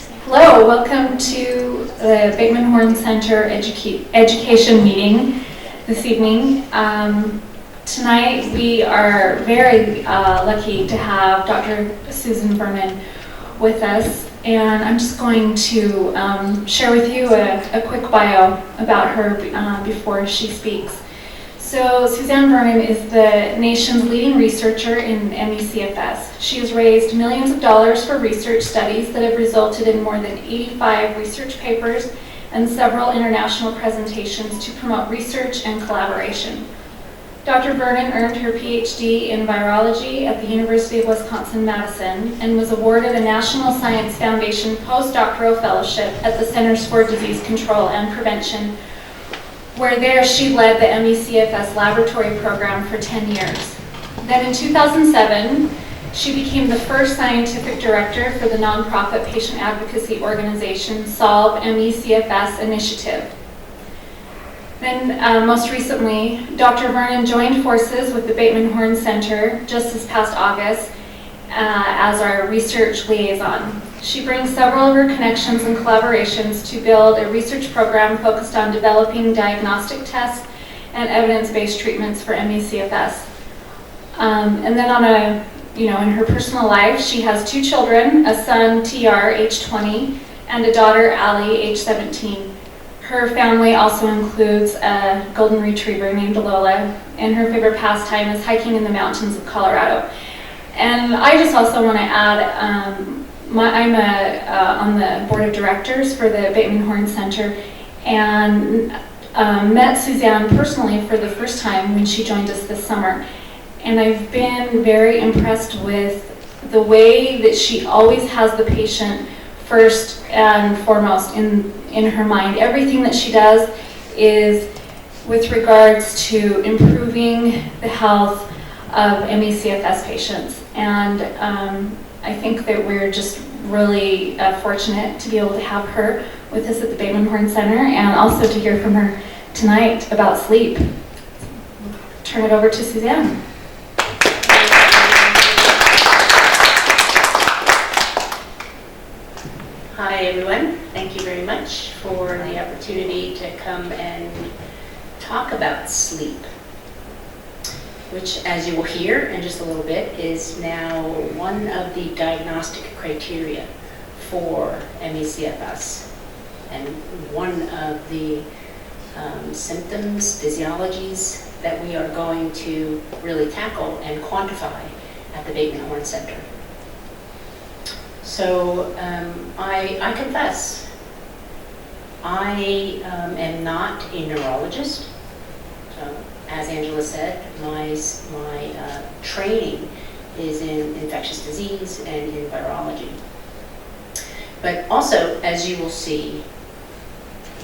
Hello, welcome to the Bateman Horne Center Education meeting this evening. Tonight we are very lucky to have Dr. Susan Vernon with us, and I'm just going to share with you a quick bio about her before she speaks. So Suzanne Vernon is the nation's leading researcher in ME/CFS. She has raised millions of dollars for research studies that have resulted in more than 85 research papers and several international presentations to promote research and collaboration. Dr. Vernon earned her PhD in virology at the University of Wisconsin-Madison and was awarded a National Science Foundation postdoctoral fellowship at the Centers for Disease Control and Prevention, where there she led the ME/CFS laboratory program for 10 years. Then in 2007, she became the first scientific director for the nonprofit patient advocacy organization Solve ME/CFS Initiative. Then most recently, Dr. Vernon joined forces with the Bateman Horne Center just this past August as our research liaison. She brings several of her connections and collaborations to build a research program focused on developing diagnostic tests and evidence-based treatments for ME/CFS. And then in her personal life, she has two children, a son, TR, age 20, and a daughter, Allie, age 17. Her family also includes a golden retriever named Lola, and her favorite pastime is hiking in the mountains of Colorado. And I just also want to add, I'm on the board of directors for the Bateman Horne Center, and met Suzanne personally for the first time when she joined us this summer. And I've been very impressed with the way that she always has the patient first and foremost in her mind. Everything that she does is with regards to improving the health of ME/CFS patients. And I think that we're just really fortunate to be able to have her with us at the Bateman Horne Center, and also to hear from her tonight about sleep. Turn it over to Suzanne. Hi everyone, thank you very much for the opportunity to come and talk about sleep, which, as you will hear in just a little bit, is now one of the diagnostic criteria for ME/CFS, and one of the symptoms, physiologies that we are going to really tackle and quantify at the Bateman Horne Center. So I confess, I am not a neurologist. As Angela said, my training is in infectious disease and in virology. But also, as you will see,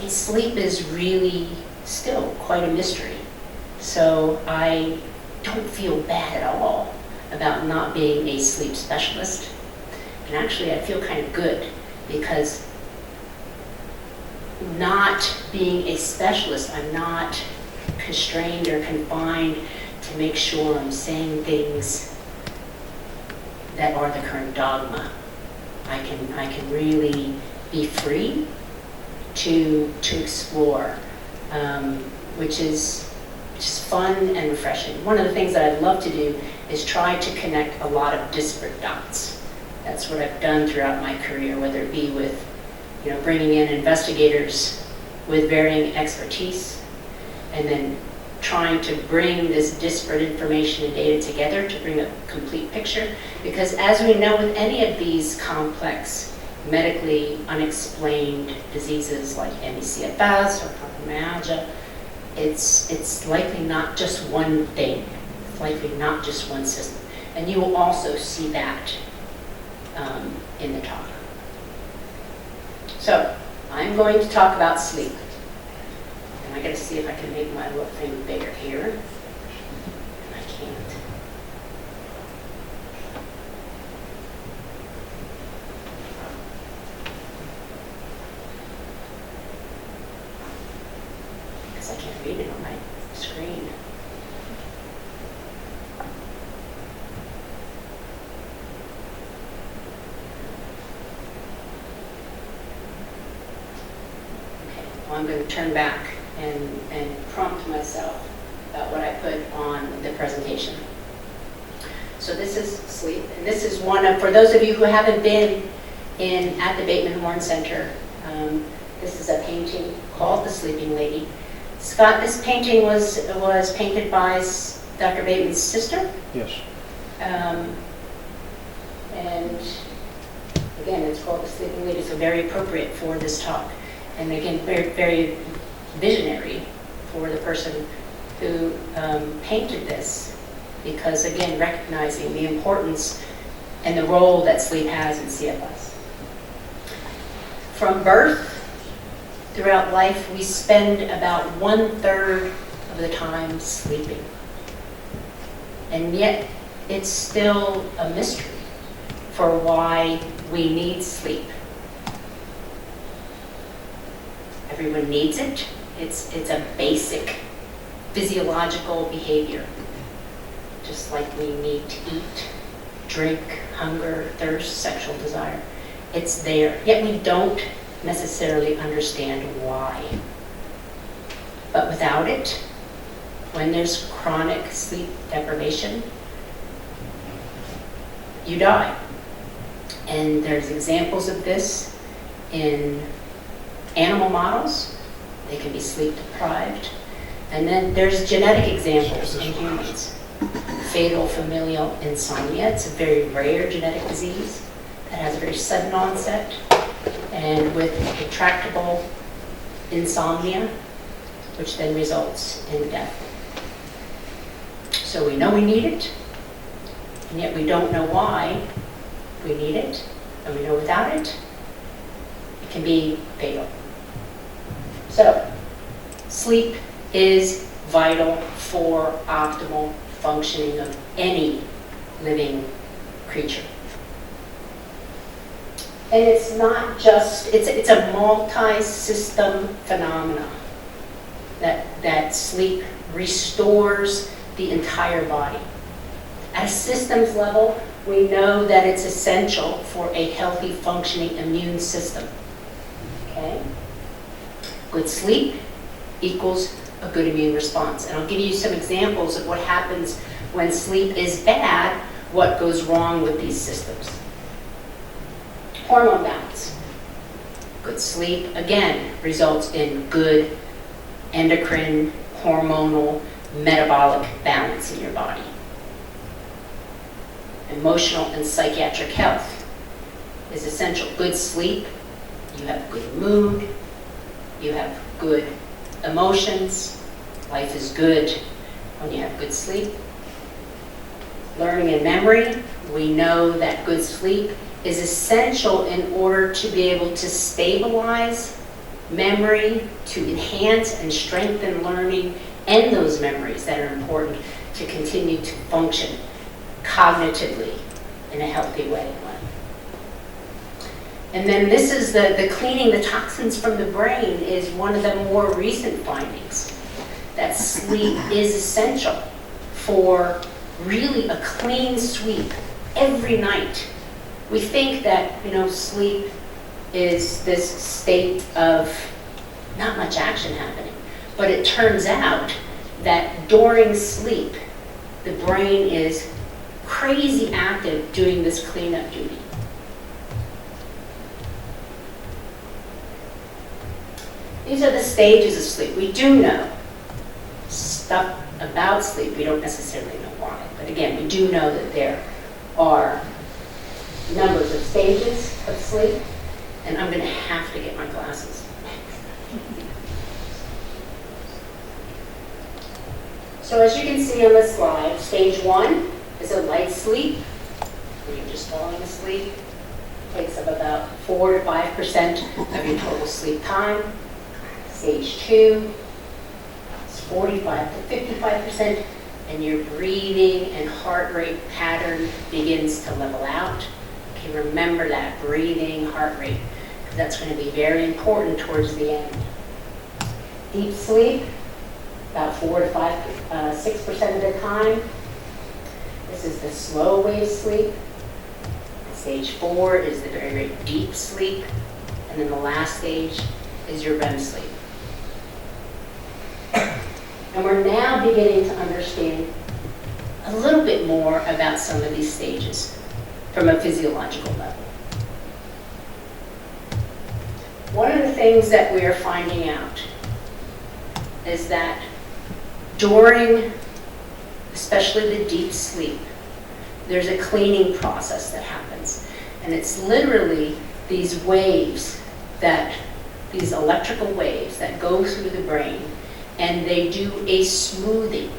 sleep is really still quite a mystery. So I don't feel bad at all about not being a sleep specialist. And actually, I feel kind of good, because not being a specialist, I'm not constrained or confined to make sure I'm saying things that are the current dogma. I can really be free to explore, which is fun and refreshing. One of the things that I'd love to do is try to connect a lot of disparate dots. That's what I've done throughout my career, whether it be with bringing in investigators with varying expertise, and then trying to bring this disparate information and data together to bring a complete picture. Because as we know, with any of these complex, medically unexplained diseases like ME/CFS or fibromyalgia, it's likely not just one thing. It's likely not just one system. And you will also see that in the talk. So I'm going to talk about sleep. I gotta see if I can make my little thing bigger here. I can't. Because I can't read it on my screen. I'm going to turn back and prompt myself about what I put on the presentation. So this is sleep, and this is one of, for those of you who haven't been at the Bateman Horne Center, this is a painting called The Sleeping Lady. Scott, this painting was painted by Dr. Bateman's sister. Yes. And again, it's called The Sleeping Lady, so very appropriate for this talk. And again, very, very visionary for the person who painted this, because again, recognizing the importance and the role that sleep has in CFS. From birth throughout life, we spend about 1/3 of the time sleeping. And yet, it's still a mystery for why we need sleep. Everyone needs it. It's a basic physiological behavior. Just like we need to eat, drink, hunger, thirst, sexual desire. It's there, yet we don't necessarily understand why. But without it, when there's chronic sleep deprivation, you die. And there's examples of this in animal models. They can be sleep deprived. And then there's genetic examples in humans. Fatal familial insomnia. It's a very rare genetic disease that has a very sudden onset, and with intractable insomnia, which then results in death. So we know we need it, and yet we don't know why we need it, and we know without it, it can be fatal. So, sleep is vital for optimal functioning of any living creature. And it's not just, it's a multi-system phenomena that sleep restores the entire body. At a systems level, we know that it's essential for a healthy functioning immune system. Okay? Good sleep equals a good immune response. And I'll give you some examples of what happens when sleep is bad, what goes wrong with these systems. Hormone balance. Good sleep, again, results in good endocrine, hormonal, metabolic balance in your body. Emotional and psychiatric health is essential. Good sleep, you have good mood, you have good emotions. Life is good when you have good sleep. Learning and memory, we know that good sleep is essential in order to be able to stabilize memory, to enhance and strengthen learning and those memories that are important to continue to function cognitively in a healthy way. And then this is the cleaning the toxins from the brain is one of the more recent findings, that sleep is essential for really a clean sweep every night. We think that, sleep is this state of not much action happening, but it turns out that during sleep, the brain is crazy active doing this cleanup duty. These are the stages of sleep. We do know stuff about sleep. We don't necessarily know why. But again, we do know that there are numbers of stages of sleep. And I'm going to have to get my glasses. So as you can see on this slide, stage 1 is a light sleep, where you're just falling asleep. It takes up about 4 to 5% of your total sleep time. Stage 2 is 45 to 55%, and your breathing and heart rate pattern begins to level out. Okay, remember that breathing, heart rate, because that's going to be very important towards the end. Deep sleep, about 4 to 6% of the time. This is the slow wave sleep. Stage 4 is the very, very deep sleep. And then the last stage is your REM sleep. And we're now beginning to understand a little bit more about some of these stages from a physiological level. One of the things that we are finding out is that during, especially the deep sleep, there's a cleaning process that happens. And it's literally these waves these electrical waves that go through the brain, and they do a smoothing.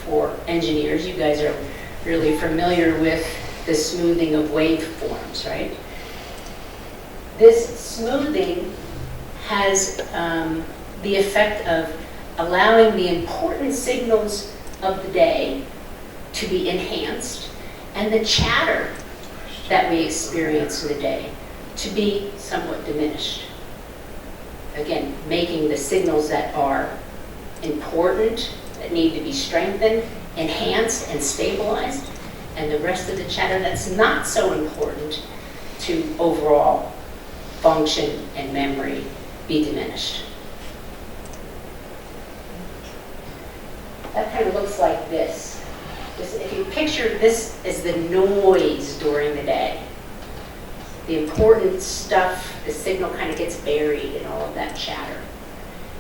For engineers, you guys are really familiar with the smoothing of waveforms, right? This smoothing has the effect of allowing the important signals of the day to be enhanced, and the chatter that we experience in the day to be somewhat diminished. Again, making the signals that are important, that need to be strengthened, enhanced, and stabilized, and the rest of the chatter that's not so important to overall function and memory be diminished. That kind of looks like this. If you picture this as the noise during the day, the important stuff, the signal kind of gets buried in all of that chatter.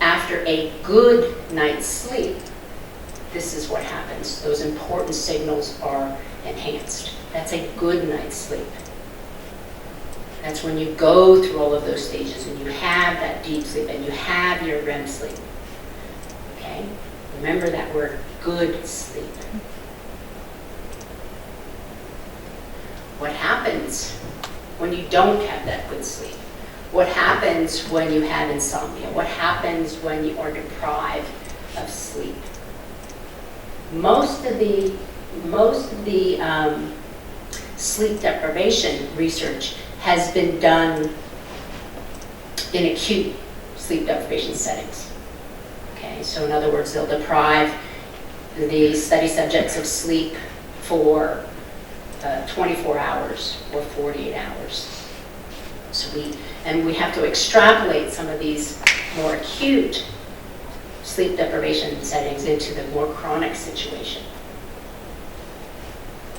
After a good night's sleep, this is what happens. Those important signals are enhanced. That's a good night's sleep. That's when you go through all of those stages and you have that deep sleep and you have your REM sleep. Okay? Remember that word, good sleep. What happens when you don't have that good sleep? What happens when you have insomnia? What happens when you are deprived of sleep? Most of the sleep deprivation research has been done in acute sleep deprivation settings. Okay, so in other words, they'll deprive the study subjects of sleep for 24 hours or 48 hours. So we have to extrapolate some of these more acute sleep deprivation settings into the more chronic situation.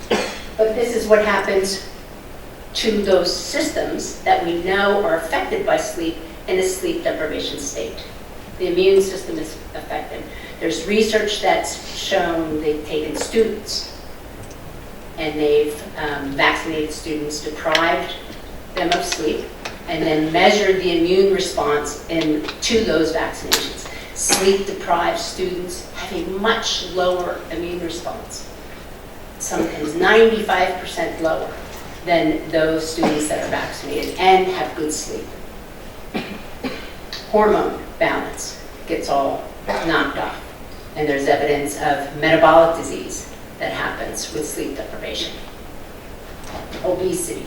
But this is what happens to those systems that we know are affected by sleep in a sleep deprivation state. The immune system is affected. There's research that's shown they've taken students and they've vaccinated students, deprived them of sleep, and then measured the immune response to those vaccinations. Sleep-deprived students have a much lower immune response, sometimes 95% lower than those students that are vaccinated and have good sleep. Hormone balance gets all knocked off, and there's evidence of metabolic disease that happens with sleep deprivation. Obesity,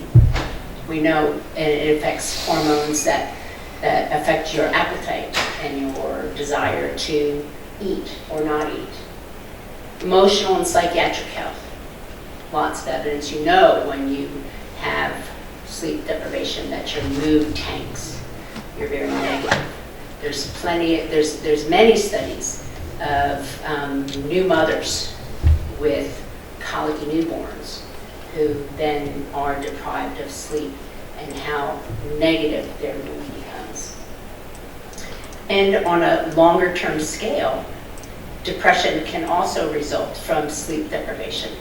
we know it affects hormones that affect your appetite and your desire to eat or not eat. Emotional and psychiatric health, lots of evidence. You know when you have sleep deprivation that your mood tanks, you're very negative. There's many studies of new mothers with colicky newborns who then are deprived of sleep and how negative their mood becomes. And on a longer term scale, depression can also result from sleep deprivation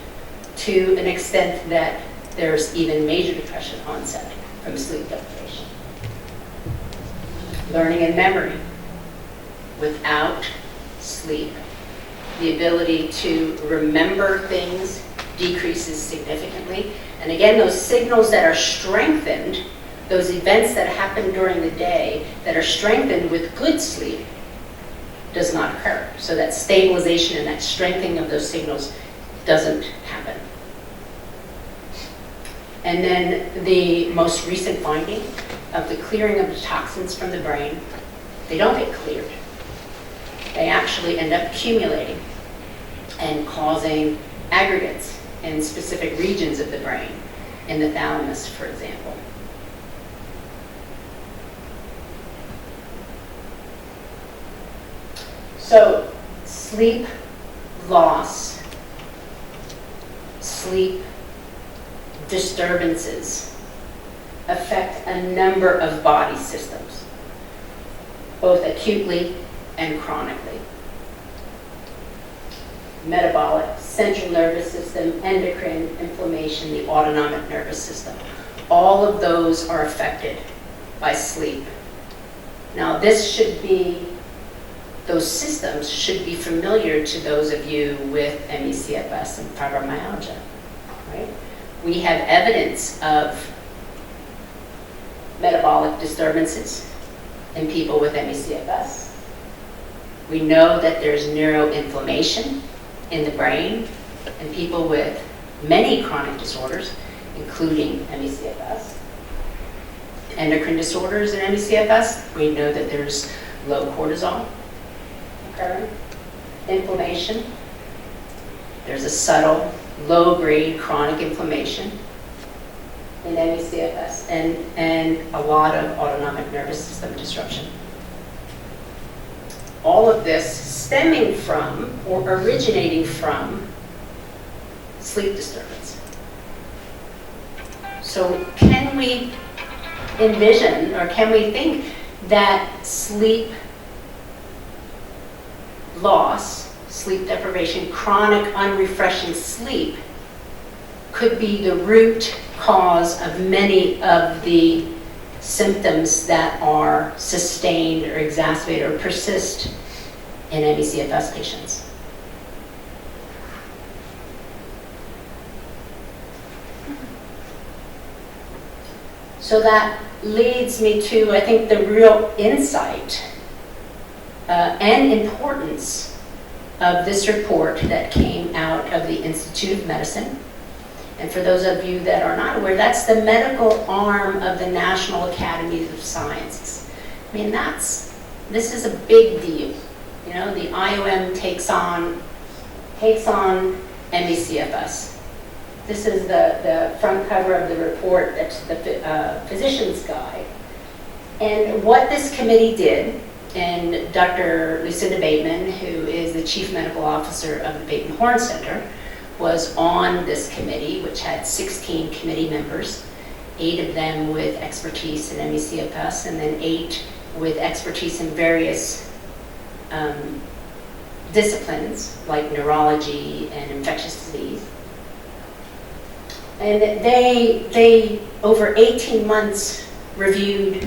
to an extent that there's even major depression onset from sleep deprivation. Learning and memory. Without sleep, the ability to remember things decreases significantly. And again, those signals that are strengthened, those events that happen during the day that are strengthened with good sleep does not occur. So that stabilization and that strengthening of those signals doesn't happen. And then the most recent finding of the clearing of the toxins from the brain, they don't get cleared. They actually end up accumulating and causing aggregates in specific regions of the brain, in the thalamus, for example. So sleep loss, sleep disturbances affect a number of body systems, both acutely and chronically. Metabolic, central nervous system, endocrine, inflammation, the autonomic nervous system. All of those are affected by sleep. Now those systems should be familiar to those of you with ME/CFS and fibromyalgia, right? We have evidence of metabolic disturbances in people with ME/CFS. We know that there's neuroinflammation in the brain in people with many chronic disorders, including ME/CFS. Endocrine disorders in ME/CFS, we know that there's low cortisol occurring. Inflammation, there's a subtle, low-grade chronic inflammation in ME/CFS, and a lot of autonomic nervous system disruption. All of this stemming from or originating from sleep disturbance. So can we envision, or can we think that sleep loss, sleep deprivation, chronic unrefreshing sleep could be the root cause of many of the symptoms that are sustained or exacerbated or persist in ME/CFS patients? So that leads me to, I think, the real insight and importance of this report that came out of the Institute of Medicine. And for those of you that are not aware, that's the medical arm of the National Academies of Sciences. I mean, this is a big deal. You know, the IOM takes on ME/CFS. This is the front cover of the report, that's the physician's guide. And what this committee did, and Dr. Lucinda Bateman, who is the Chief Medical Officer of the Bateman Horne Center, was on this committee, which had 16 committee members, 8 of them with expertise in ME/CFS, and then 8 with expertise in various disciplines, like neurology and infectious disease. And they over 18 months, reviewed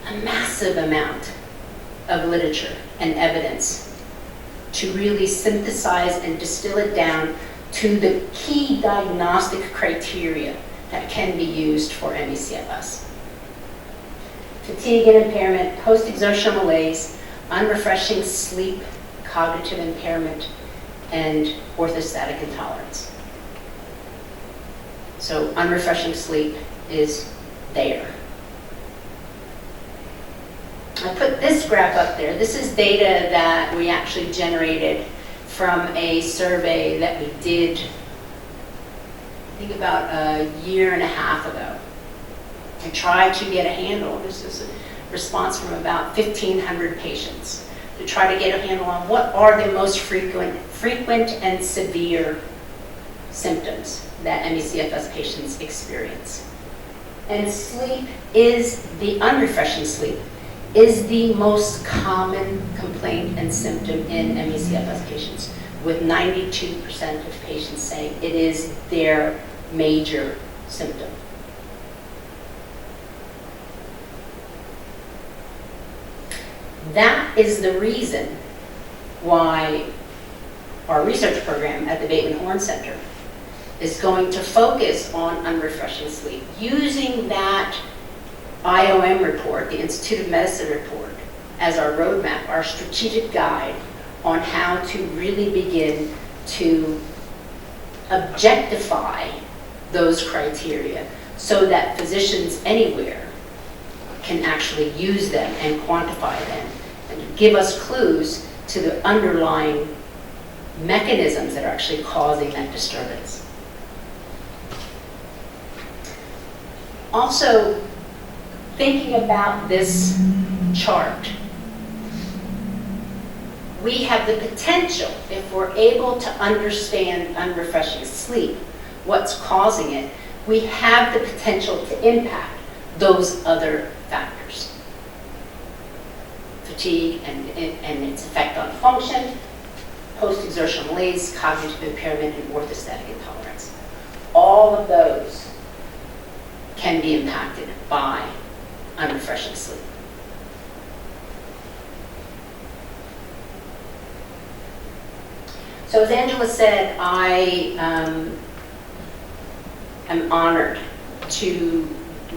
a massive amount of literature and evidence to really synthesize and distill it down to the key diagnostic criteria that can be used for ME/CFS. Fatigue and impairment, post-exertional malaise, unrefreshing sleep, cognitive impairment, and orthostatic intolerance. So unrefreshing sleep is there. I put this graph up there. This is data that we actually generated from a survey that we did, I think about a year and a half ago. I tried to get a handle. This is a response from about 1,500 patients to try to get a handle on what are the most frequent and severe symptoms that ME/CFS patients experience. And sleep is, the unrefreshing sleep, is the most common complaint and symptom in ME/CFS patients, with 92% of patients saying it is their major symptom. That is the reason why our research program at the Bateman Horne Center is going to focus on unrefreshing sleep, using that IOM report, the Institute of Medicine report, as our roadmap, our strategic guide on how to really begin to objectify those criteria so that physicians anywhere can actually use them and quantify them and give us clues to the underlying mechanisms that are actually causing that disturbance. Also, thinking about this chart, we have the potential, if we're able to understand unrefreshing sleep, what's causing it, we have the potential to impact those other factors. Fatigue and its effect on function, post-exertional malaise, cognitive impairment, and orthostatic intolerance. All of those can be impacted by unrefreshing sleep. So as Angela said, I am honored to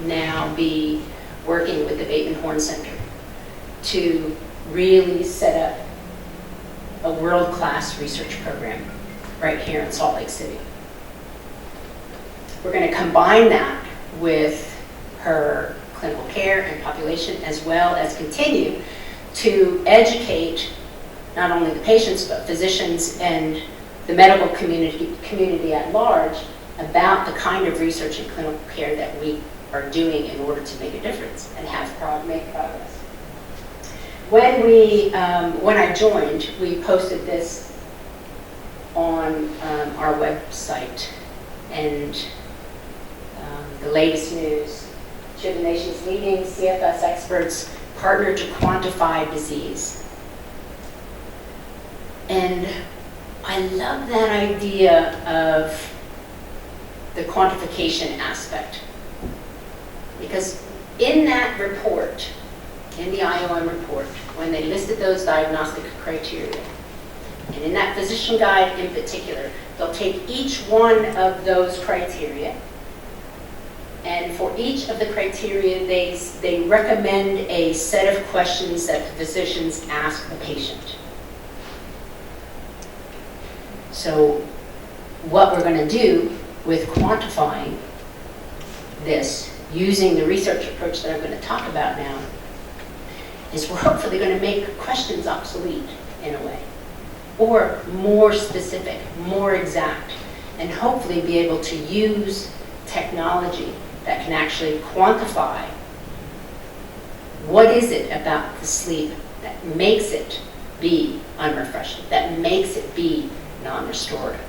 now be working with the Bateman Horne Center to really set up a world-class research program right here in Salt Lake City. We're going to combine that with her clinical care and population, as well as continue to educate not only the patients, but physicians and the medical community at large about the kind of research and clinical care that we are doing in order to make a difference and make progress. When I joined, we posted this on our website, and the latest news: two of the nation's leading CFS experts partnered to quantify disease. And I love that idea of the quantification aspect, because in that report, in the IOM report, when they listed those diagnostic criteria, and in that physician guide in particular, they'll take each one of those criteria, and for each of the criteria, they recommend a set of questions that the physicians ask the patient. So what we're going to do with quantifying this, using the research approach that I'm going to talk about now, is we're hopefully going to make questions obsolete in a way, or more specific, more exact, and hopefully be able to use technology that can actually quantify what is it about the sleep that makes it be unrefreshing, that makes it be non-restorative.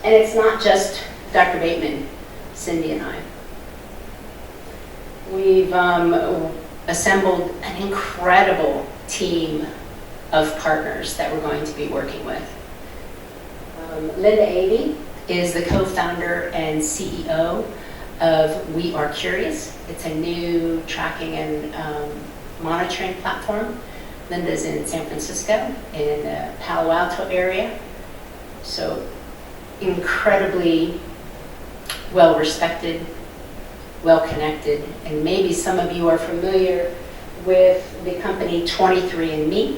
And it's not just Dr. Bateman, Cindy and I. We've assembled an incredible team of partners that we're going to be working with. Linda Avey is the co-founder and CEO of We Are Curious. It's a new tracking and monitoring platform. Linda's in San Francisco, in the Palo Alto area. So incredibly well-respected, well-connected, and maybe some of you are familiar with the company 23andMe,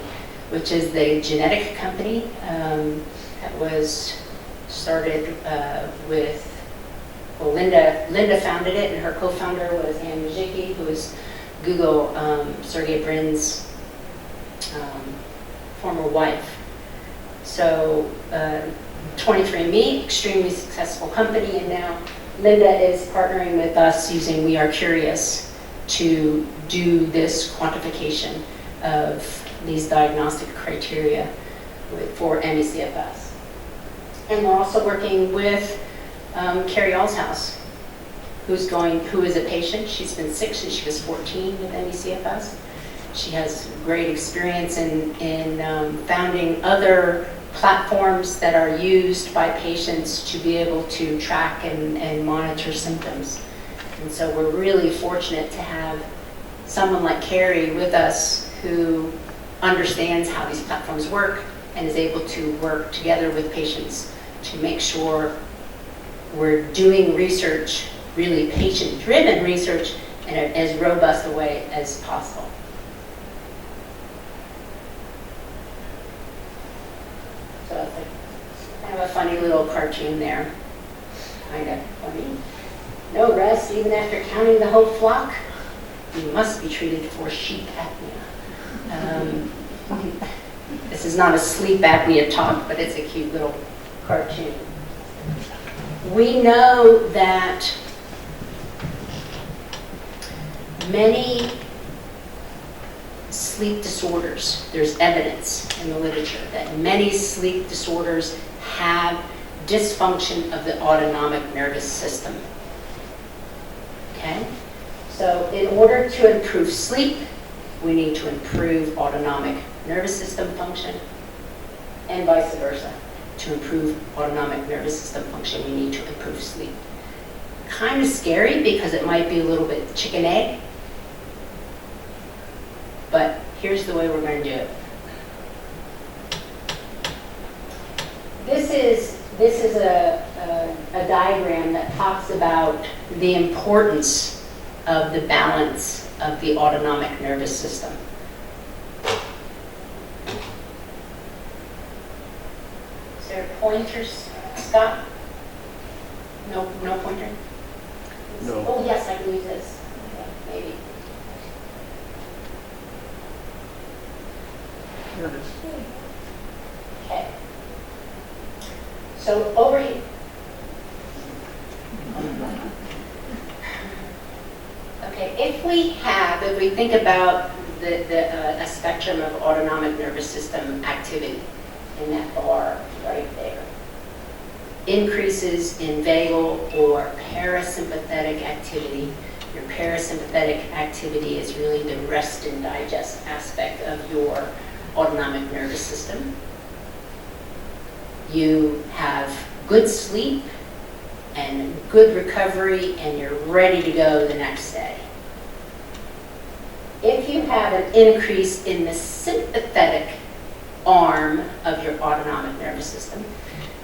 which is the genetic company that was started with, well, Linda founded it, and her co-founder was Anne Wojcicki, who is Google, Sergey Brin's former wife. So 23andMe, extremely successful company, and now Linda is partnering with us using We Are Curious to do this quantification of these diagnostic criteria for ME/CFS. And we're also working with Carrie Allshouse, who is a patient. She's been sick since she was 14 with ME/CFS. She has great experience in founding other platforms that are used by patients to be able to track and monitor symptoms. And so we're really fortunate to have someone like Carrie with us who understands how these platforms work and is able to work together with patients to make sure we're doing research, really patient-driven research, in as robust a way as possible. So it's like kind of a funny little cartoon there. Kind of funny. No rest even after counting the whole flock. You must be treated for sheep apnea. This is not a sleep apnea talk, but it's a cute little cartoon. We know that many sleep disorders, there's evidence in the literature that many sleep disorders have dysfunction of the autonomic nervous system. Okay? So in order to improve sleep, we need to improve autonomic nervous system function, and vice versa. To improve autonomic nervous system function, we need to improve sleep. Kind of scary because it might be a little bit chicken egg, but here's the way we're going to do it. This is a diagram that talks about the importance of the balance of the autonomic nervous system. Is there pointers, Scott? No pointer? No. Oh, yes, I can use this. Okay, maybe. Here it is. Okay. So over here. Okay, if we think about a spectrum of autonomic nervous system activity in that bar right there, increases in vagal or parasympathetic activity. Your parasympathetic activity is really the rest and digest aspect of your autonomic nervous system. You have good sleep and good recovery, and you're ready to go the next day. If you have an increase in the sympathetic arm of your autonomic nervous system,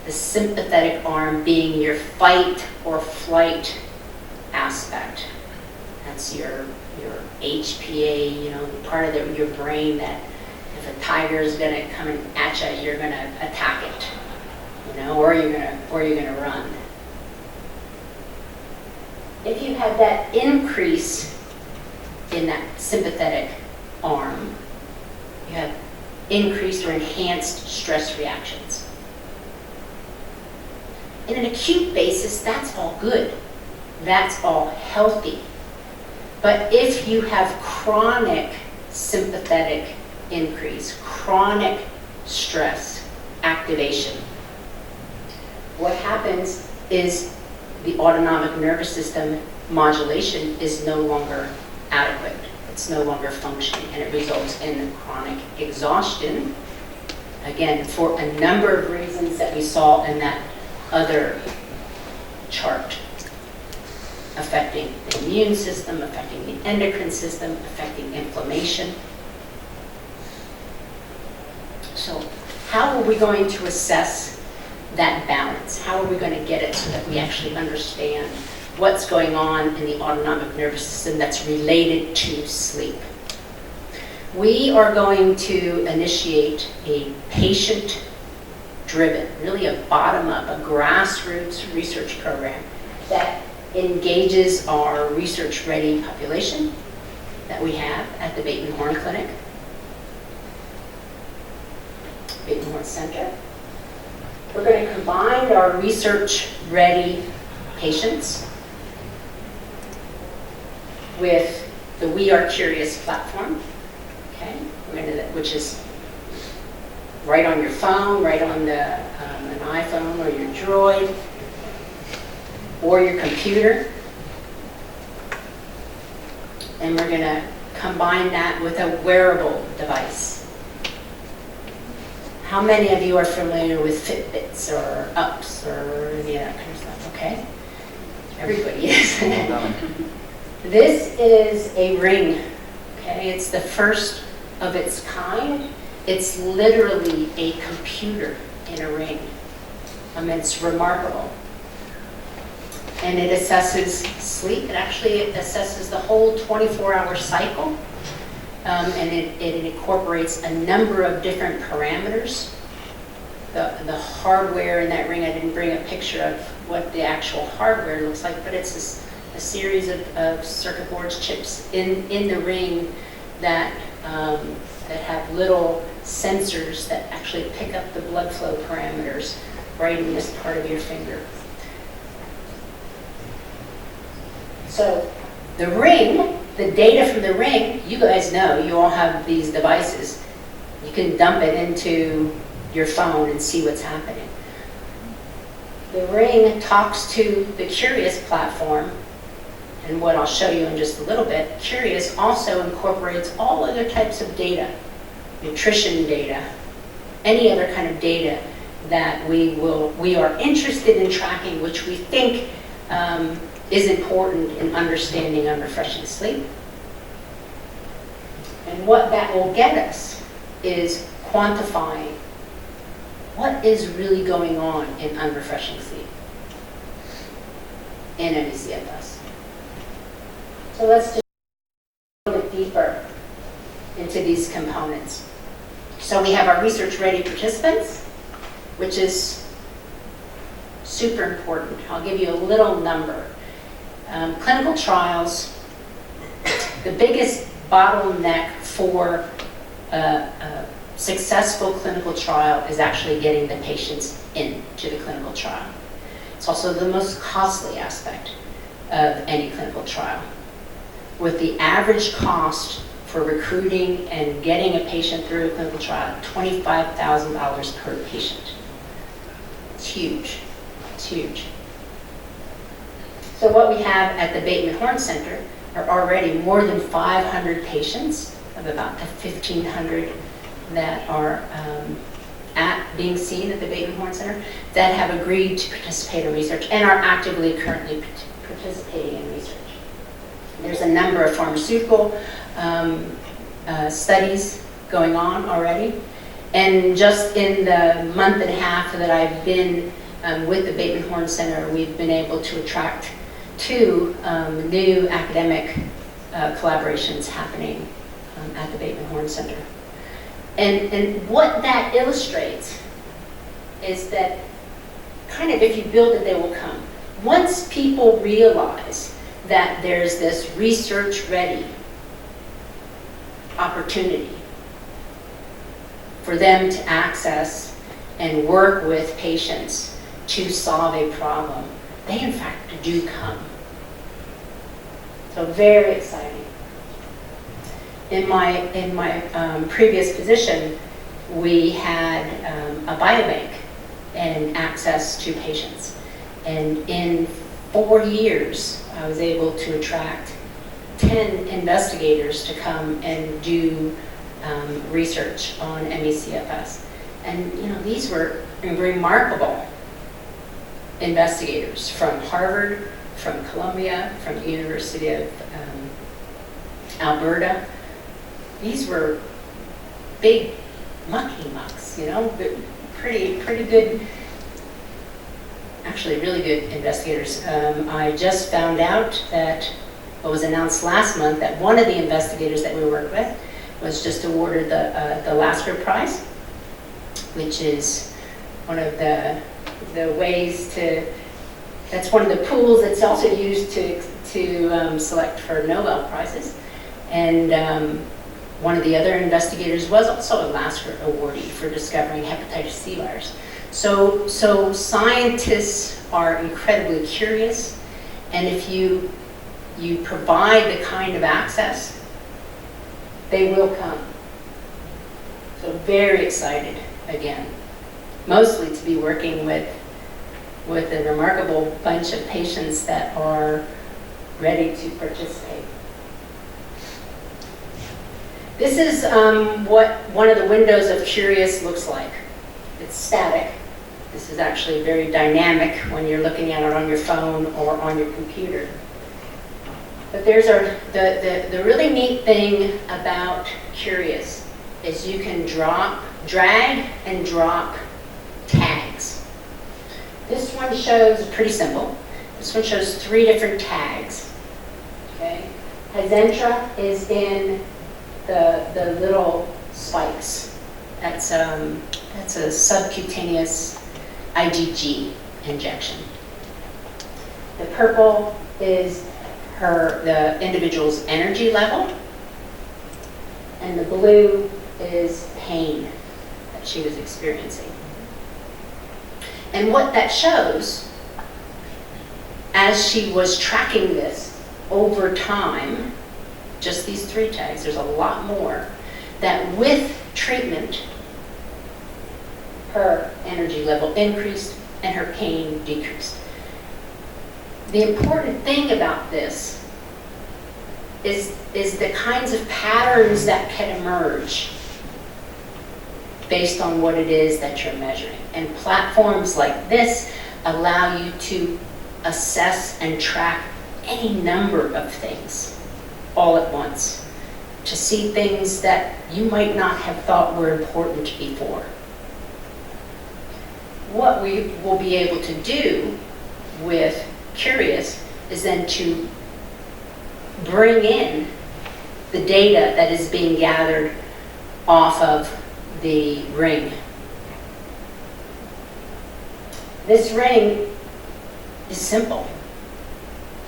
the sympathetic arm being your fight or flight aspect. That's your HPA, part of your brain that if a tiger is going to come at you, you're going to attack it, or you're going to run. If you have that increase in that sympathetic arm, you have increased or enhanced stress reactions. In an acute basis, that's all good. That's all healthy. But if you have chronic sympathetic increase, chronic stress activation, what happens is the autonomic nervous system modulation is no longer adequate. It's no longer functioning, and it results in chronic exhaustion, again, for a number of reasons that we saw in that other chart, affecting the immune system, affecting the endocrine system, affecting inflammation. So how are we going to assess that balance? How are we going to get it so that we actually understand what's going on in the autonomic nervous system that's related to sleep? We are going to initiate a patient-driven, really a bottom-up, a grassroots research program that engages our research-ready population that we have at the Bateman Horne Clinic, Bateman Horne Center. We're going to combine our research-ready patients with the We Are Curious platform, okay, which is right on your phone, right on an iPhone or your Droid or your computer. And we're going to combine that with a wearable device. How many of you are familiar with Fitbits or Ups or any of that kind of stuff? Okay? Everybody is. This is a ring. Okay? It's the first of its kind. It's literally a computer in a ring. It's remarkable. And it assesses sleep. It actually assesses the whole 24-hour cycle. And it incorporates a number of different parameters. The hardware in that ring, I didn't bring a picture of what the actual hardware looks like, but it's a series of circuit boards, chips in the ring that have little sensors that actually pick up the blood flow parameters right in this part of your finger. So the ring the data from the ring, you guys know, you all have these devices. You can dump it into your phone and see what's happening. The ring talks to the Curious platform, and what I'll show you in just a little bit, Curious also incorporates all other types of data, nutrition data, any other kind of data that we are interested in tracking, which we think is important in understanding unrefreshing sleep. And what that will get us is quantifying what is really going on in unrefreshing sleep in ME/CFS. So let's just go a little bit deeper into these components. So we have our research-ready participants, which is super important. I'll give you a little number. Clinical trials, the biggest bottleneck for a successful clinical trial is actually getting the patients into the clinical trial. It's also the most costly aspect of any clinical trial. With the average cost for recruiting and getting a patient through a clinical trial, $25,000 per patient. It's huge. It's huge. So what we have at the Bateman Horne Center are already more than 500 patients of about the 1,500 that are being seen at the Bateman Horne Center that have agreed to participate in research and are actively currently participating in research. There's a number of pharmaceutical studies going on already. And just in the month and a half that I've been with the Bateman Horne Center, we've been able to attract 2 new academic collaborations happening at the Bateman Horne Center. And what that illustrates is that kind of if you build it, they will come. Once people realize that there's this research-ready opportunity for them to access and work with patients to solve a problem, they in fact do come. So very exciting. In my previous position, we had a biobank and access to patients. And in 4 years, I was able to attract 10 investigators to come and do research on ME/CFS. And these were remarkable investigators from Harvard, from Columbia, from the University of Alberta. These were big mucky-mucks, pretty good, actually really good investigators. I just found out that what was announced last month that one of the investigators that we work with was just awarded the Lasker Prize, which is one of the ways to, that's one of the pools that's also used to select for Nobel Prizes. And one of the other investigators was also a Lasker awardee for discovering hepatitis C virus. So scientists are incredibly curious, and if you provide the kind of access, they will come. So very excited again, mostly to be working with a remarkable bunch of patients that are ready to participate. This is what one of the windows of Curious looks like. It's static. This is actually very dynamic when you're looking at it on your phone or on your computer. But there's the really neat thing about Curious is you can drag and drop tags. This one shows, pretty simple, this one shows 3 different tags. Okay? Hizentra is in the little spikes. That's a subcutaneous IgG injection. The purple is the individual's energy level, and the blue is pain that she was experiencing. And what that shows, as she was tracking this over time, just these 3 tags, there's a lot more, that with treatment, her energy level increased and her pain decreased. The important thing about this is the kinds of patterns that can emerge based on what it is that you're measuring. And platforms like this allow you to assess and track any number of things all at once, to see things that you might not have thought were important before. What we will be able to do with Curious is then to bring in the data that is being gathered off of the ring. This ring is simple.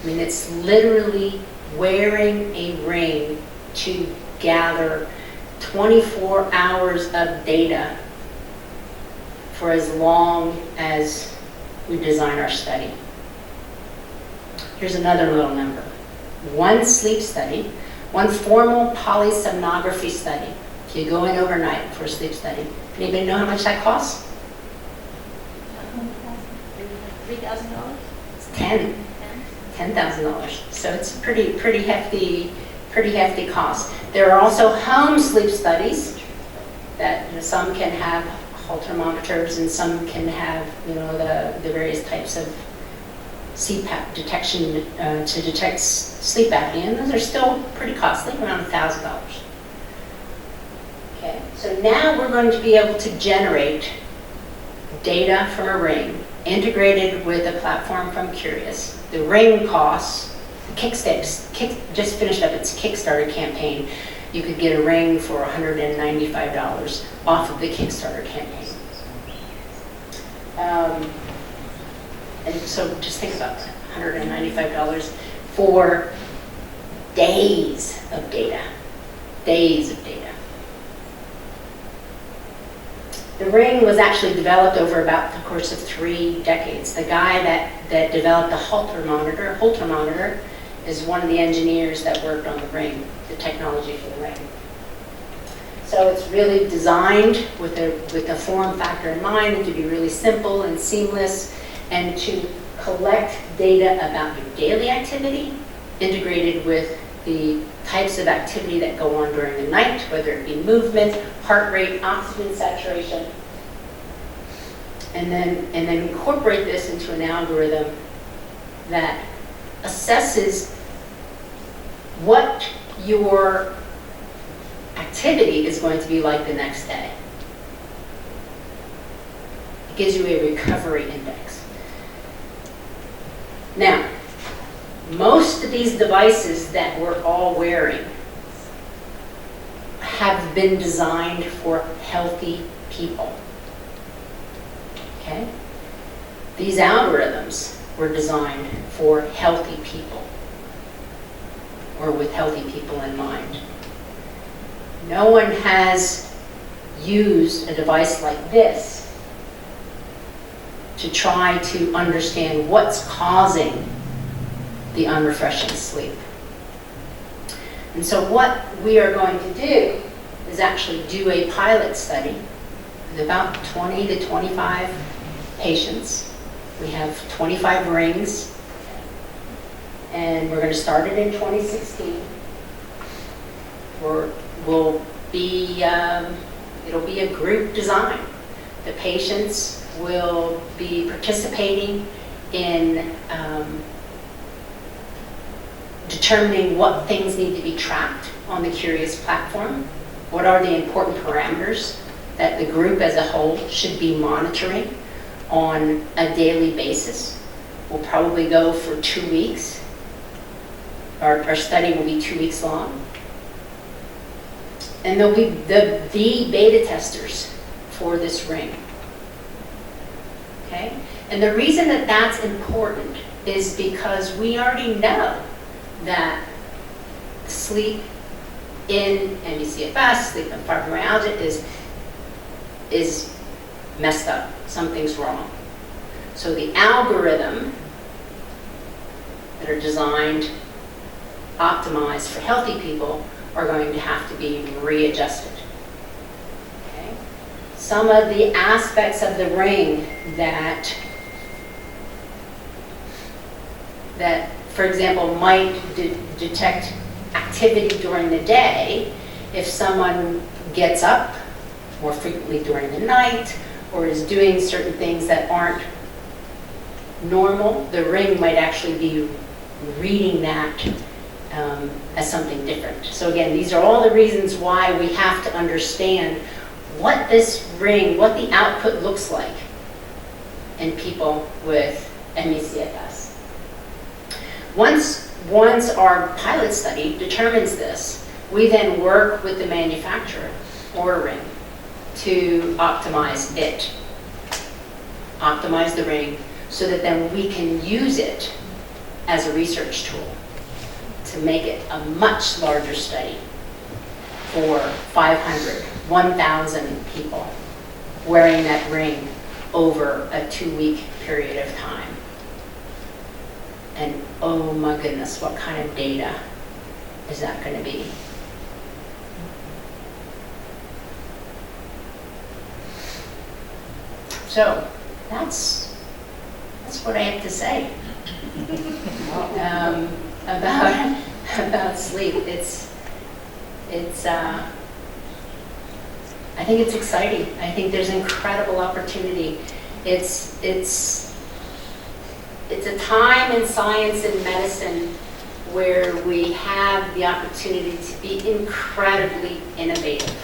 I mean, it's literally wearing a ring to gather 24 hours of data for as long as we design our study. Here's another little number. One sleep study, one formal polysomnography study, if you go in overnight for a sleep study, anybody know how much that costs? $3,000? It's $10,000. So it's a pretty hefty cost. There are also home sleep studies that some can have Holter monitors and some can have the various types of CPAP detection to detect sleep apnea, and those are still pretty costly, around $1,000. Okay, so now we're going to be able to generate data from a ring integrated with a platform from Curious. The ring costs, just finished up its Kickstarter campaign. You could get a ring for $195 off of the Kickstarter campaign. And so just think about that, $195 for days of data. Days of data. The ring was actually developed over about the course of 3 decades. The guy that developed the Holter monitor is one of the engineers that worked on the ring, the technology for the ring. So it's really designed with the form factor in mind to be really simple and seamless, and to collect data about your daily activity, integrated with the types of activity that go on during the night, whether it be movement, heart rate, oxygen saturation, and then incorporate this into an algorithm that assesses what your activity is going to be like the next day. It gives you a recovery index. Now, most of these devices that we're all wearing have been designed for healthy people. Okay? These algorithms were designed for healthy people, or with healthy people in mind. No one has used a device like this to try to understand what's causing the unrefreshing sleep. And so what we are going to do is actually do a pilot study with about 20 to 25 patients. We have 25 rings, and we're going to start it in 2016. It'll be a group design. The patients will be participating in determining what things need to be tracked on the Curious platform. What are the important parameters that the group as a whole should be monitoring on a daily basis? We'll probably go for 2 weeks. Our study will be 2 weeks long. And there'll be the beta testers for this ring. Okay? And the reason that that's important is because we already know that sleep in ME/CFS, sleep in fibromyalgia is messed up. Something's wrong. So the algorithm that are designed optimized for healthy people are going to have to be readjusted. Okay? Some of the aspects of the ring that, for example, might detect activity during the day, if someone gets up more frequently during the night or is doing certain things that aren't normal, the ring might actually be reading that as something different. So again, these are all the reasons why we have to understand what this ring, what the output looks like in people with ME/CFS. Once our pilot study determines this, we then work with the manufacturer or ring to optimize it, optimize the ring, so that then we can use it as a research tool to make it a much larger study for 500, 1,000 people wearing that ring over a 2-week period of time. And oh my goodness, what kind of data is that going to be? So that's what I have to say about sleep. I think it's exciting. I think there's incredible opportunity. It's a time in science and medicine where we have the opportunity to be incredibly innovative.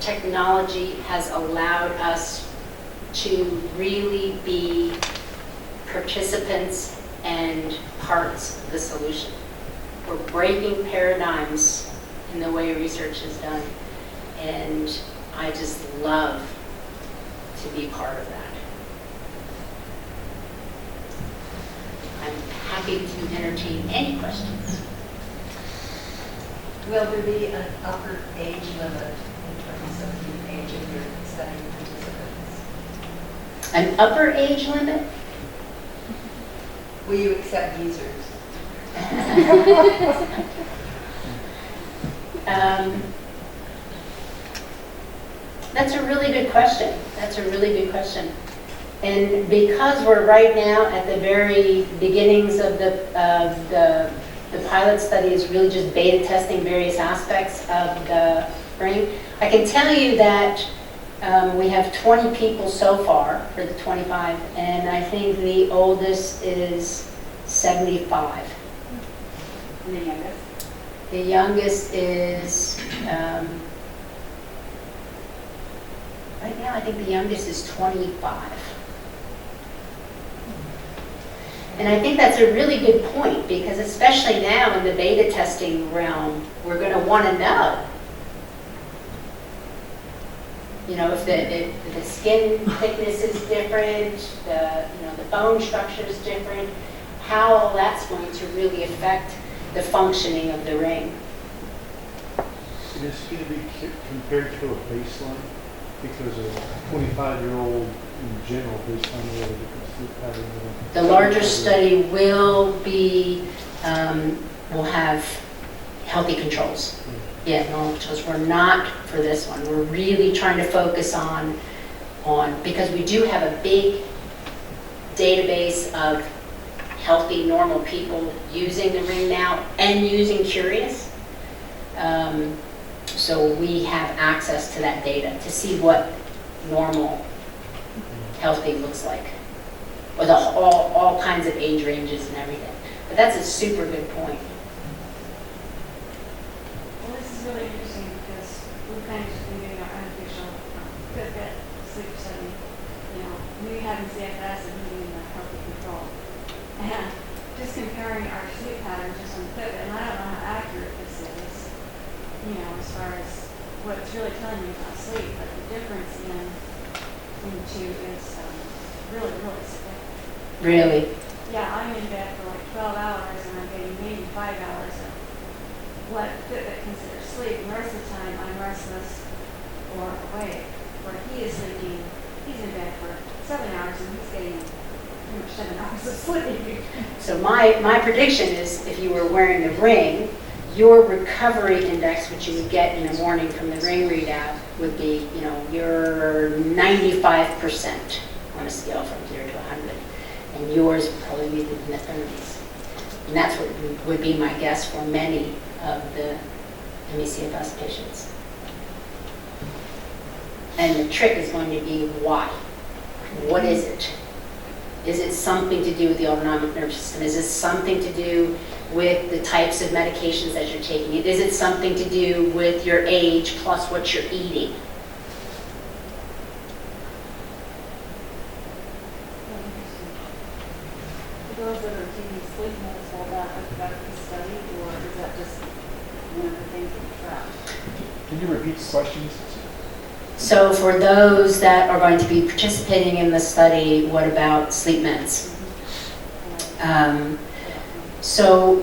Technology has allowed us to really be participants and parts of the solution. We're breaking paradigms in the way research is done, and I just love to be part of that. I'm happy to entertain any questions. Will there be an upper age limit in terms of the age of your study participants? An upper age limit? Will you accept users? That's a really good question. That's a really good question. And because we're right now at the very beginnings of the pilot study is really just beta testing various aspects of the ring, I can tell you that we have 20 people so far for the 25, and I think the oldest is 75. And the youngest? The youngest is, right now I think the youngest is 25. And I think that's a really good point, because especially now in the beta testing realm, we're going to want to know, you know, if the skin thickness is different, the bone structure is different, how all that's going to really affect the functioning of the ring. It is going to be compared to a baseline, because a 25-year-old in general baseline will have a different sleep pattern than The larger study will have healthy controls. Yeah, normal controls. We're not for this one. We're really trying to focus on because we do have a big database of healthy, normal people using the ring now and using Curious. So we have access to that data to see what normal, healthy looks like, with all kinds of age ranges and everything. But that's a super good point. Well, this is really interesting because we've kind of just been doing our unofficial Fitbit sleep study. You know, me having CFS and me being the healthy control. And just comparing our sleep patterns just on Fitbit, and I don't know how accurate this is, you know, as far as what it's really telling me about sleep, but the difference in the two is really, really significant. Really? Yeah, I'm in bed for like 12 hours and I'm getting maybe 5 hours of what Fitbit considers sleep. And the rest of the time I'm restless or awake. Where he is sleeping, he's in bed for 7 hours and he's getting pretty much 7 hours of sleep. So my prediction is if you were wearing a ring, your recovery index, which you would get in the morning from the ring readout, would be, your 95% on a scale from 0 to 100. And yours would probably be in the 30s. And that's what would be my guess for many of the ME/CFS patients. And the trick is going to be why. What is it? Is it something to do with the autonomic nervous system? Is it something to do with the types of medications that you're taking? Is it something to do with your age plus what you're eating? For those that are taking sleep meds, will that affect the study, or is that just one of the things that you track? Can you repeat the questions? So for those that are going to be participating in the study, what about sleep meds? So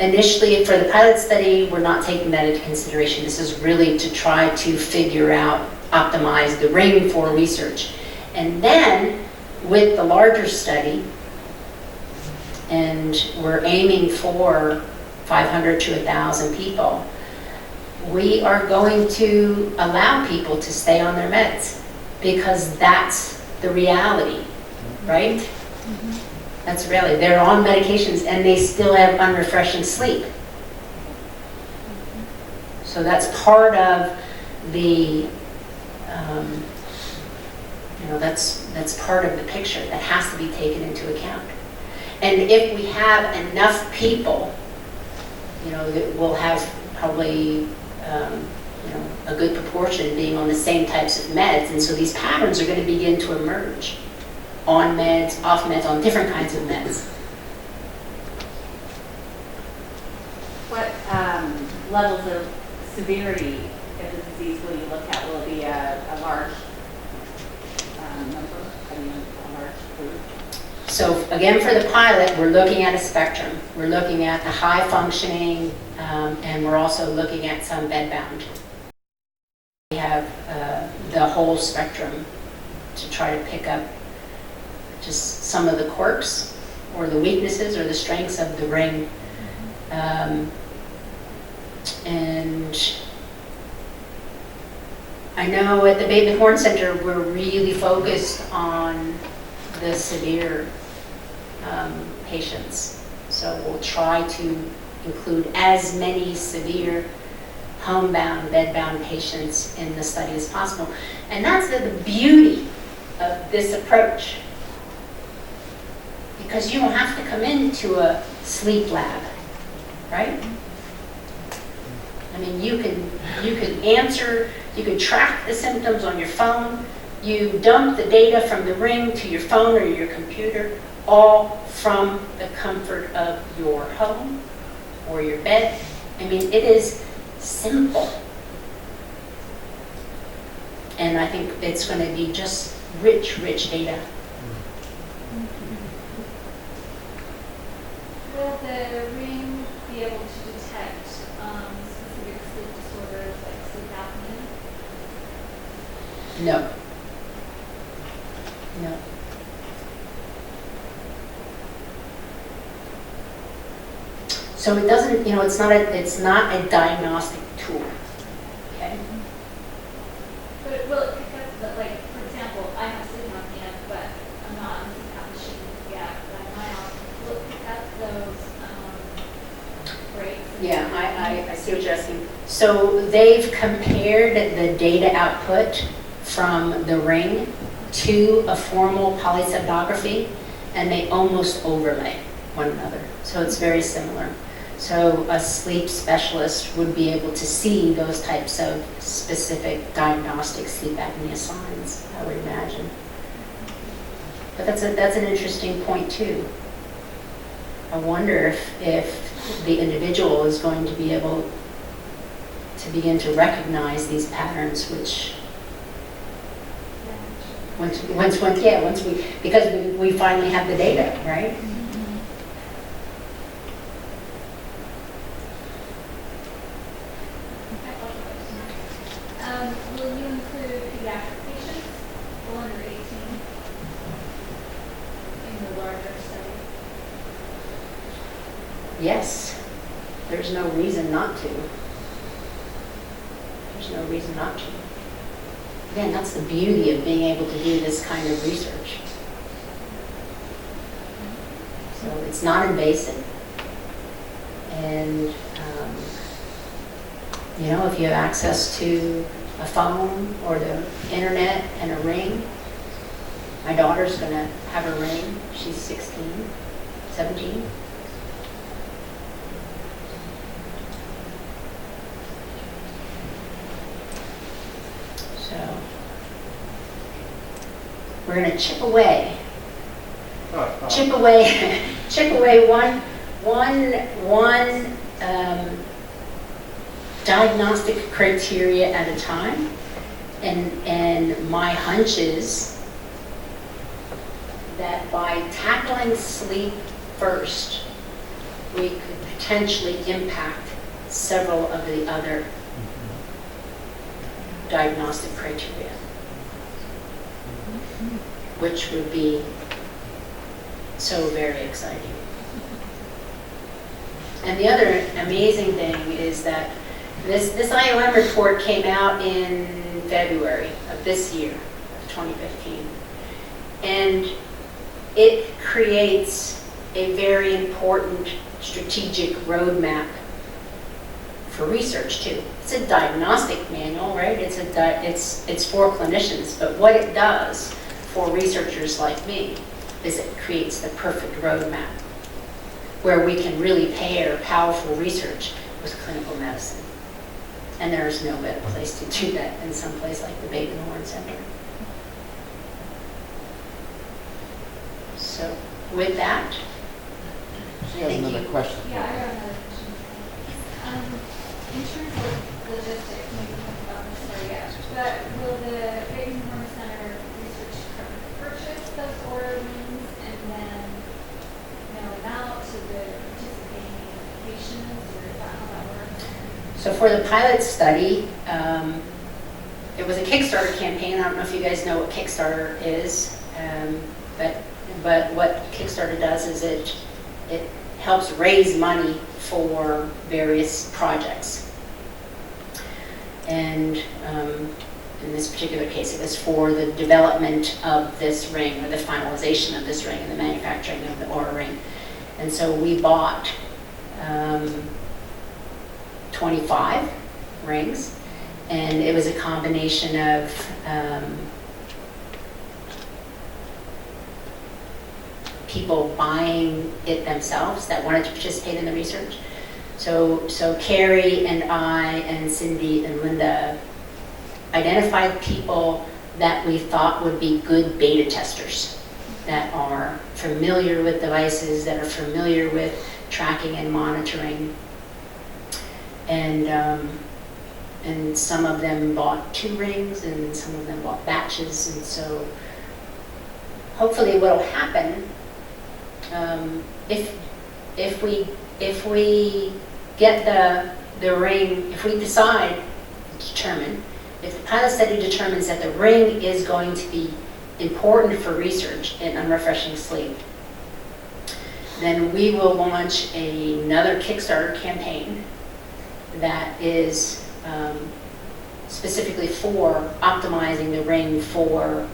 initially for the pilot study, we're not taking that into consideration. This is really to try to figure out, optimize the ring for research. And then with the larger study, and we're aiming for 500 to 1,000 people, we are going to allow people to stay on their meds because that's the reality, right? That's really, they're on medications and they still have unrefreshing sleep. So that's part of the, that's part of the picture that has to be taken into account. And if we have enough people, that we'll have probably a good proportion being on the same types of meds, and so these patterns are going to begin to emerge on meds, off meds, on different kinds of meds. What levels of severity of the disease will you look at? Will it be a large number, a large group? So again, for the pilot, we're looking at a spectrum. We're looking at the high functioning, and we're also looking at some bedbound. We have the whole spectrum to try to pick up just some of the quirks or the weaknesses or the strengths of the ring. And I know at the Bateman Horne Center, we're really focused on the severe patients. So we'll try to include as many severe homebound, bedbound patients in the study as possible. And that's the beauty of this approach. Because you don't have to come into a sleep lab, right? I mean, you could track the symptoms on your phone. You dump the data from the ring to your phone or your computer, all from the comfort of your home or your bed. I mean, it is simple. And I think it's going to be just rich data. Will the ring be able to detect specific sleep disorders like sleep apnea? No. So it doesn't, it's not a diagnostic tool. Okay? But will it pick up, for example, I have sleep apnea, but I'm not on sleep apnea machine yet, but I'm on. Will it pick up those breaks? Yeah, I see what you're asking. So they've compared the data output from the ring to a formal polysomnography, and they almost overlay one another. So it's very similar. So a sleep specialist would be able to see those types of specific diagnostic sleep apnea signs, I would imagine. But that's an interesting point too. I wonder if the individual is going to be able to begin to recognize these patterns, which because we finally have the data, right? Will you include pediatric patients under 18? yes, there's no reason not to. There's no reason not to. Again, that's the beauty of being able to do this kind of research. So it's not invasive. And, you know, if you have access to a phone or the internet and a ring, my daughter's going to have a ring. She's 16, 17. So we're going to chip away chip away one diagnostic criteria at a time. And my hunch is that by tackling sleep first, we could potentially impact several of the other diagnostic criteria, which would be so very exciting. And the other amazing thing is that this IOM report came out in February of this year, of 2015. And it creates a very important strategic roadmap for research too. It's a diagnostic manual, right? It's for clinicians, but what it does for researchers like me is it creates the perfect roadmap where we can really pair powerful research with clinical medicine. And there is no better place to do that than some place like the Bateman Horne Center. So with that, She has another question. Yeah, I got another question. In terms of logistics, maybe we haven't gotten this far yet, but will the Bateman Horne Center Research Department purchase those order rooms and then mail them out to the participating patients, or is that how that works? so for the pilot study, it was a Kickstarter campaign. I don't know if you guys know what Kickstarter is, but what Kickstarter does is it helps raise money for various projects. And in this particular case, it was for the development of this ring, or the finalization of this ring, and the manufacturing of the Oura ring. And so we bought 25 rings, and it was a combination of people buying it themselves that wanted to participate in the research. So Carrie and I and Cindy and Linda identified people that we thought would be good beta testers, that are familiar with devices, that are familiar with tracking and monitoring. And some of them bought 2 rings, and some of them bought batches. And so hopefully what will happen, if we get the ring, if we determine, if the pilot study determines that the ring is going to be important for research in unrefreshing sleep, then we will launch another Kickstarter campaign that is specifically for optimizing the ring for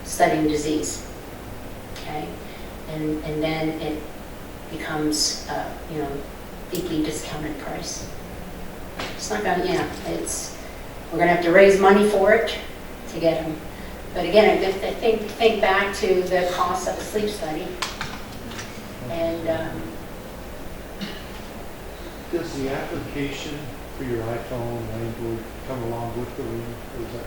studying disease. Okay, and then it becomes deeply discounted price. It's not gonna, we're gonna have to raise money for it to get them. But again, I think back to the cost of a sleep study, and Does the application for your iPhone and Android come along with the ring, or is that?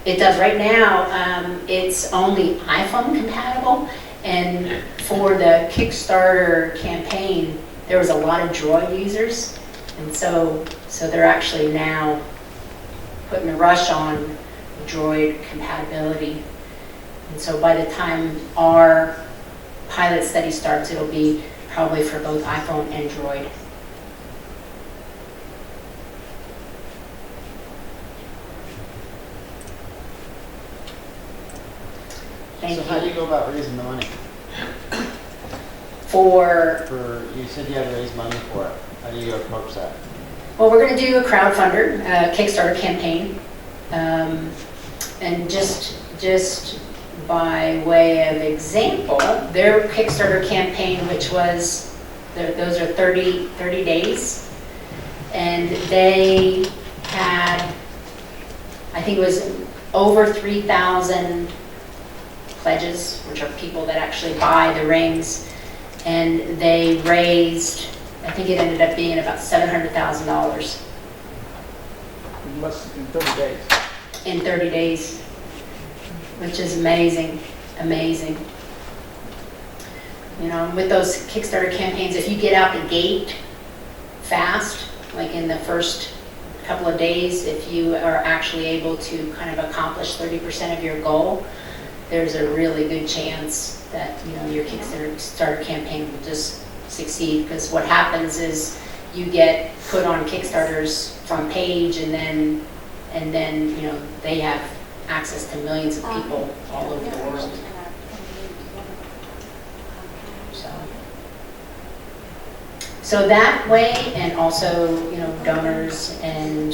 it does right now. It's only iPhone compatible, and for the Kickstarter campaign, there was a lot of Droid users, and so they're actually now putting a rush on Droid compatibility. And so by the time our pilot study starts, it'll be probably for both iPhone and Droid. Thank So you. how do you go about raising the money? for, You said you had to raise money for it. How do you approach that? well, we're going to do a crowdfunder, Kickstarter campaign. And just by way of example, their Kickstarter campaign, which was, those are 30 days, and they had, I think it was over 3,000 pledges, which are people that actually buy the rings, and they raised, I think it ended up being about $700,000 Less than 30 days. in 30 days, which is amazing, amazing. You know, with those Kickstarter campaigns, if you get out the gate fast, like in the first couple of days, if you are actually able to kind of accomplish 30% of your goal, there's a really good chance that, you know, your Kickstarter campaign will just succeed. Because what happens is you get put on Kickstarter's front page, and then you know, they have access to millions of people all over the world. So that way, and also, you know, donors, and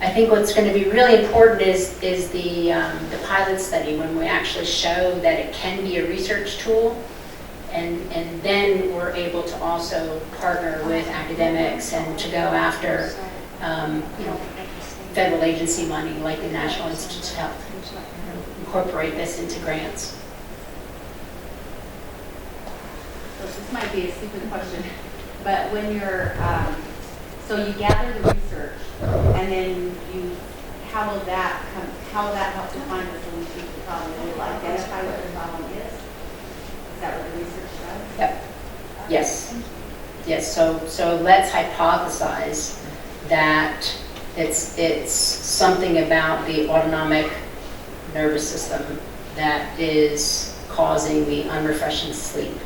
I think what's going to be really important is the pilot study, when we actually show that it can be a research tool, and then we're able to also partner with academics and to go after, you know, federal agency money like the National Institutes of Health, incorporate this into grants. So this might be a stupid question, but when you're, so you gather the research, and then how will that help define the solution to the problem? Will it identify what the problem is? Is that what the research does? Yep. Yes. So let's hypothesize that it's something about the autonomic nervous system that is causing the unrefreshing sleep.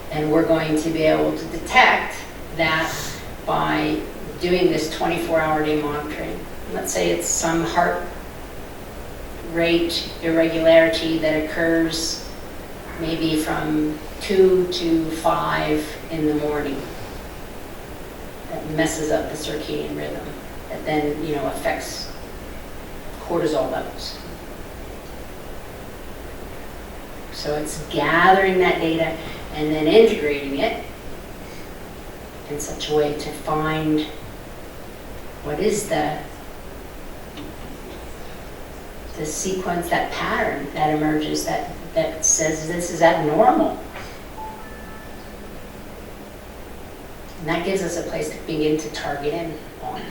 And we're going to be able to detect that by doing this 24-hour day monitoring. Let's say it's some heart rate irregularity that occurs maybe from 2 to 5 in the morning. That messes up the circadian rhythm. That then, you know, affects cortisol levels. So it's gathering that data and then integrating it in such a way to find what is the sequence, that pattern that emerges that says this is abnormal. And that gives us a place to begin to target in on.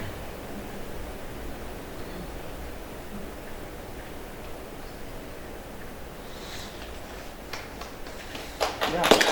Yeah.